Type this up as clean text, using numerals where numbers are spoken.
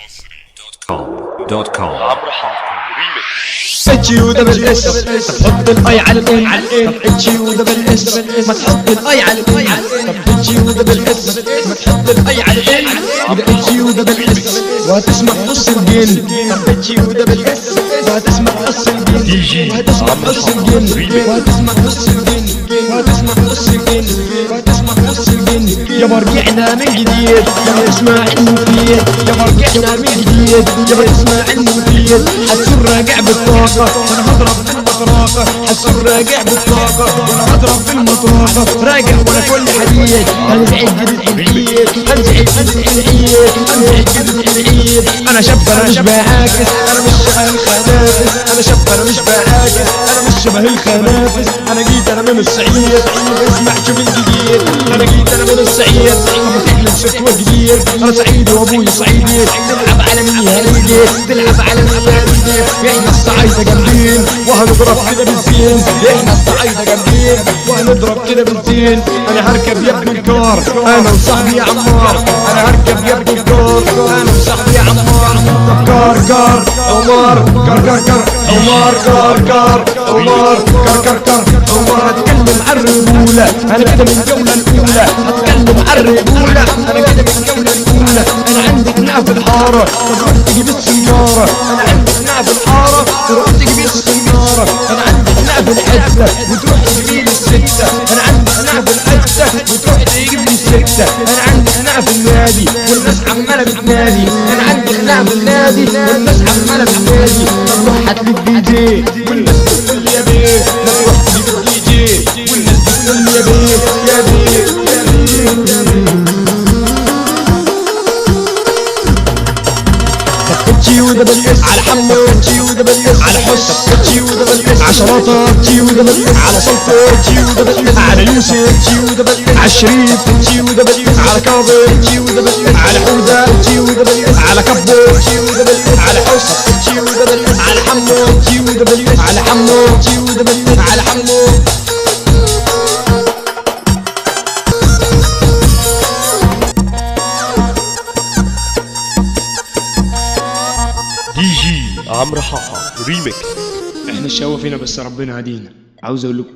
مصري.com. عمرو حافظ ريميكس. اتشيو دبل اس تحط الاي على الان. طب اتشيو دبل اس ما تحط الاي على الان. طب اتشيو دبل اس ما تحط الاي على الان. ده اتشيو دبل اس وهتسمع قص الجن. طب اتشيو دبل اس وهتسمع قص الجن. وهتسمع قص الجن. وهتسمع قص الجن. وهتسمع قص الجن. وهتسمع قص الجن. يابا رجعنا من جديد يابا اسمع المفيد. يابا رجعنا من جديد يابا اسمع المفيد. حتكون راجع بالطاقة وانا هضرب بالمطرقة. حتكون راجع بالطاقة وانا هضرب بالمطرقة. راجع وانا كل حديد هنزعج جديد العيد. هنزعج جديد العيد. هنزعج جديد العيد. انا شاب انا مش بعاكس. انا مش شبه الخنافس. انا شاب انا مش بعاكس. انا مش شبه الخنافس. انا جيت انا من الصعيد. اسمع شوف الجديد. انا جيت انا من الصعيد. بتحلم فتوى جديد. انا صعيدي وابوي صعيدي. تلعب على مين يا هنيدي. تلعب على مين يا هنيدي. احنا الصعايدة جامدين وهنضرب كده بالزين. احنا الصعايدة جامدين وهنضرب كده بالزين. انا هركب يا ابن الكار انا وصاحبي يا عمار. انا هركب يا ابن الكار انا وصاحبي يا عمار. كار كار عمار كار كار كار عمار كار كار عمار كار كار كار عمار. هتكلم عن الرجولة انا كده من الجولة الاولى. هتكلم عن الرجولة انا كده من الجولة الاولى. انا عندي قناع في الحارة تروح تجيب السيارة. انا عندي قناع في الحارة تروح تجيب السيارة. انا عندي قناع في الحتة وتروح تجيب لي الستة. انا عندي قناع في الحتة وتروح تجيب لي الستة. انا عندي قناع في النادي والناس عمالة بتنادي. انا عندي قناع في النادي والناس عمالة بتنادي. نروح هتجيب دي جي والناس بتقول لي يا بيه. نروح تجيب الدي جي والناس بتقول لي يا بيه يا بيه يا بيه. اتشيو دبل اس على حمو. اتشيو دبل اس على حس. اتشيو دبل اس على شراطة. اتشيو دبل اس على سلطة. اتشيو دبل اس على يوسف. اتشيو دبل اس على شريف. اتشيو دبل اس على كاظم. اتشيو دبل اس على حودة. اتشيو دبل اس على كبو. اتشيو دبل اس على حس. اتشيو دبل اس على حمو. اتشيو دبل اس على حمو. اتشيو دبل اس على حمو. دي جي عمرو حافظ ريميكس. احنا الشقاوة فينا بس ربنا هدينا. عاوز اقول لكم